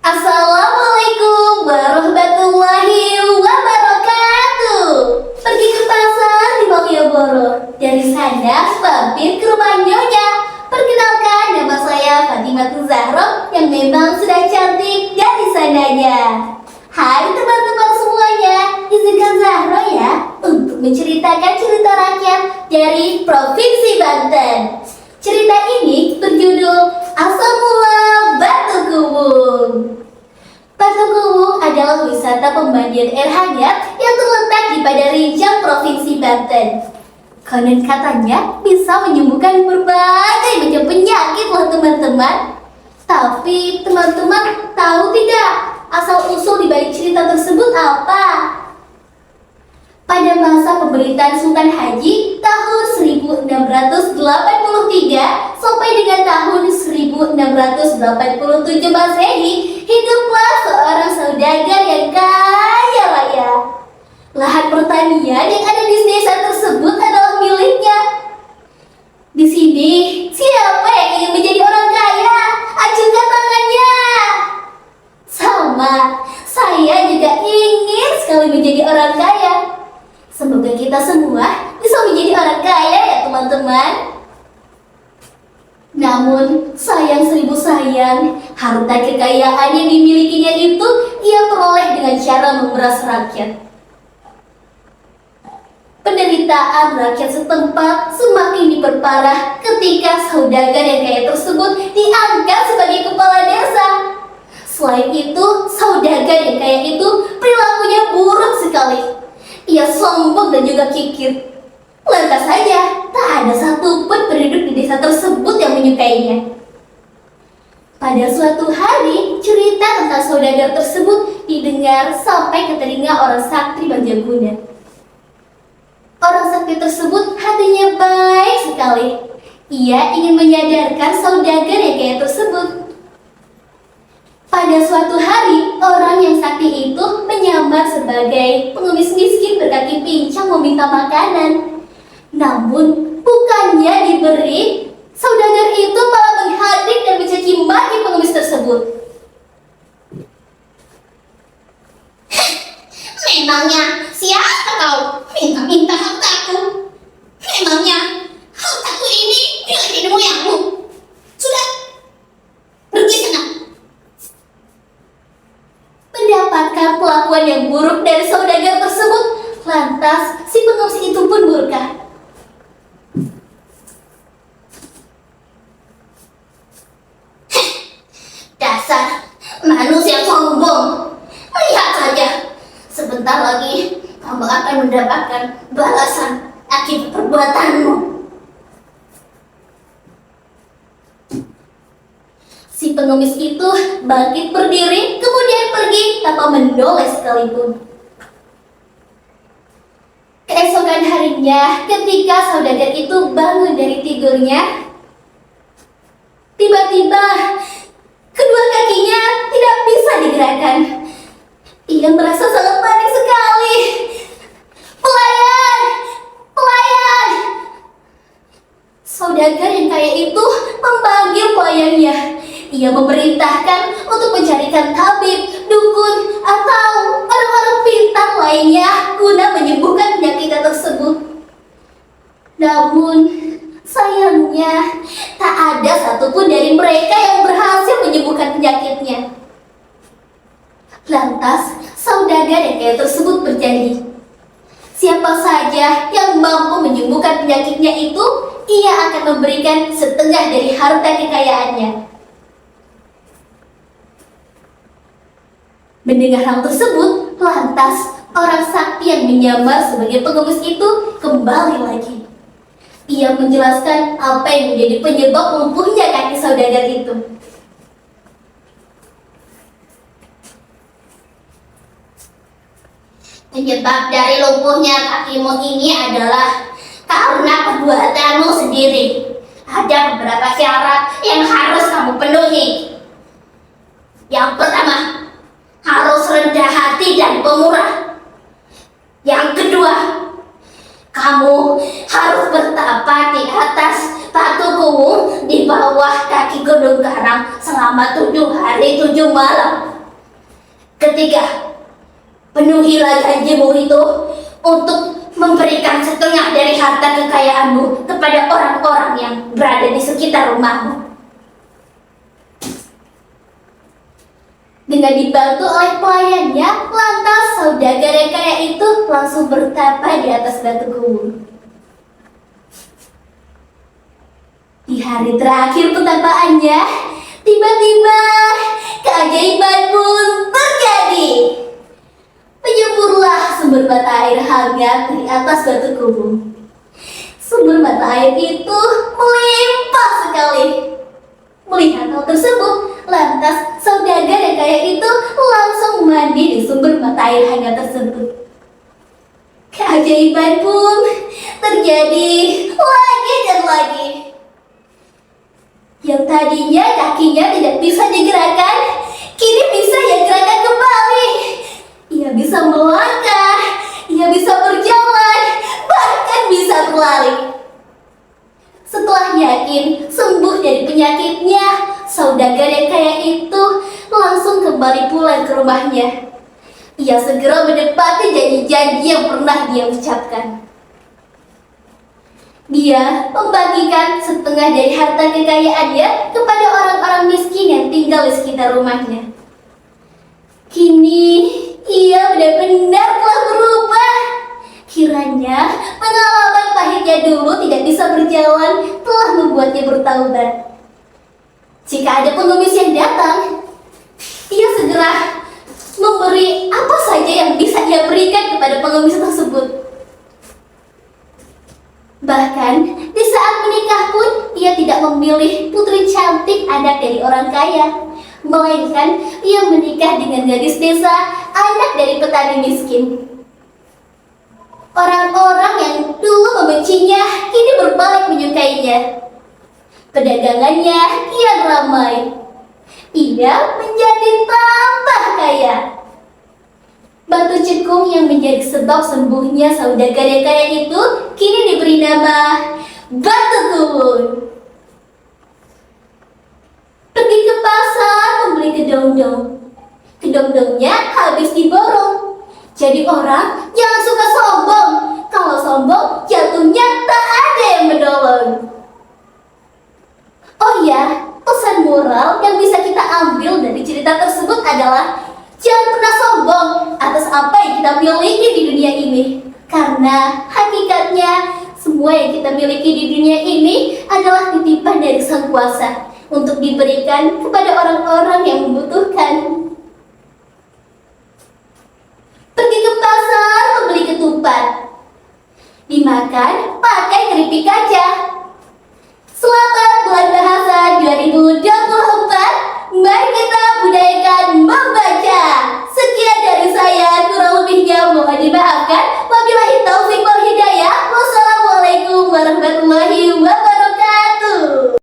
Assalamualaikum warahmatullahi wabarakatuh. Pergi ke pasar di Malioboro. Dari sana mampir ke rumah Nyonya. Perkenalkan, nama saya Fatimah Zahra yang memang sudah cantik dari sananya. Hai teman-teman semuanya, izinkan Zahra ya untuk menceritakan cerita rakyat dari Provinsi Banten. Cerita ini berjudul Asal Mula Batu Kuwung. Batu Kuwung adalah wisata pemandian air hangat yang terletak di Padarijang, Provinsi Banten. Konon katanya bisa menyembuhkan berbagai macam penyakit loh teman-teman. Tapi teman-teman tahu tidak asal-usul di balik cerita tersebut apa? Pada masa pemerintahan Sultan Haji tahun 1683 sampai dengan tahun 1687 Masehi, hiduplah seorang saudagar yang kaya raya. Lahan pertanian yang ada di desa tersebut adalah miliknya. Di sini, siapa yang ingin menjadi orang kaya? Acungkan tangannya. Sama, saya juga ingin sekali menjadi orang kaya. Semoga kita semua bisa menjadi orang kaya ya teman-teman. Namun sayang seribu sayang, harta kekayaan yang dimilikinya itu ia peroleh dengan cara memeras rakyat. Penderitaan rakyat setempat semakin diperparah ketika saudagar yang kaya tersebut diangkat sebagai kepala desa. Selain itu, saudagar yang kaya itu perilakunya buruk sekali. Ia sombong dan juga kikir. Lantas saja, tak ada satupun penduduk di desa tersebut yang menyukainya. Pada suatu hari, cerita tentang saudagar tersebut didengar sampai ke telinga orang sakti Banjarguna. Orang sakti tersebut hatinya baik sekali. Ia ingin menyadarkan saudagar yang kaya tersebut. Pada suatu hari, orang yang sakti itu menyamar sebagai pengemis miskin berkaki pincang meminta makanan. Namun, bukannya diberi, saudagar itu malah menghadik dan mencaci maki pengemis tersebut. Memangnya siapa kau minta-minta hartaku? Memangnya hartaku ini milik nenek moyangmu? Sudah, pergi sana. Mendapatkan perlakuan yang buruk dari saudagar tersebut, lantas si pengemis itu pun murka. Dasar manusia sombong. Lihat saja, sebentar lagi kamu akan mendapatkan balasan akibat perbuatanmu. Si pengemis itu bangkit berdiri, kemudian pergi tanpa menoleh sekalipun. Keesokan harinya, ketika saudagar itu bangun dari tidurnya, tiba-tiba kedua kakinya tidak bisa digerakkan. Ia merasa sangat panik sekali. Pelayan! Pelayan! Saudagar yang kaya itu memanggil pelayannya. Ia memerintahkan untuk mencarikan tabib, dukun, atau orang-orang pintar lainnya guna menyembuhkan penyakitnya tersebut. Namun, sayangnya tak ada satupun dari mereka yang berhasil menyembuhkan penyakitnya. Lantas, saudagar yang kaya tersebut berjanji, siapa saja yang mampu menyembuhkan penyakitnya itu, ia akan memberikan setengah dari harta kekayaannya. Mendengar hal tersebut, lantas orang sakti yang menyamar sebagai pengemis itu kembali lagi. Ia menjelaskan apa yang menjadi penyebab lumpuhnya kaki saudagar itu. Penyebab dari lumpuhnya kakimu ini adalah karena perbuatanmu sendiri. Ada beberapa syarat yang harus kamu penuhi. Yang pertama, harus rendah hati dan pemurah. Yang kedua, kamu harus bertapa di atas Batu Kuwung di bawah kaki Gunung Karang selama 7 hari 7 malam. Ketiga, penuhilah janjimu itu untuk memberikan setengah dari harta kekayaanmu kepada orang-orang yang berada di sekitar rumahmu. Dengan dibantu oleh pelayannya, lantas saudagar yang kaya itu langsung bertapa di atas batu gumul. Di hari terakhir pentapaannya, tiba-tiba keajaiban pun terjadi. Menyemburlah sumber mata air hangat dari atas batu gumul. Sumber mata air itu melimpah sekali. Melihat hal tersebut, lantas saudagar yang kaya itu langsung mandi di sumber mata air hangat tersebut. Keajaiban pun terjadi lagi dan lagi. Yang tadinya kakinya tidak bisa digerakkan, kini bisa ia gerakan kembali. Ia bisa melangkah, ia bisa berjalan, bahkan bisa berlari. Setelah yakin sembuh dari penyakitnya, saudagar yang kaya itu langsung kembali pulang ke rumahnya. Ia segera menepati janji-janji yang pernah dia ucapkan. Dia membagikan setengah dari harta kekayaannya kepada orang-orang miskin yang tinggal di sekitar rumahnya. Kini ia benar-benar telah berubah. Kiranya pengalaman pahitnya dulu tidak bisa berjalan telah membuatnya bertaubat. Jika ada pengemis yang datang, ia segera memberi apa saja yang bisa ia berikan kepada pengemis tersebut. Bahkan di saat menikah pun ia tidak memilih putri cantik anak dari orang kaya, melainkan ia menikah dengan gadis desa anak dari petani miskin. Orang-orang yang dulu membencinya kini berbalik menyukainya. Pedagangannya kian ramai. Ia menjadi tambah kaya. Batu cekung yang menjadi sebab sembuhnya saudagar yang kaya itu kini diberi nama Batu Gumul. Pergi ke pasar membeli kedong-dong. Kedong-dongnya habis diborong. Jadi orang jangan suka sombong. Kalau sombong jatuhnya tak ada yang menolong. Oh iya, pesan moral yang bisa kita ambil dari cerita tersebut adalah jangan pernah sombong atas apa yang kita miliki di dunia ini. Karena hakikatnya semua yang kita miliki di dunia ini adalah titipan dari Sang Kuasa untuk diberikan kepada orang-orang yang membutuhkan. Pergi ke pasar membeli ketupat. Dimakan pakai keripik aja. Selamat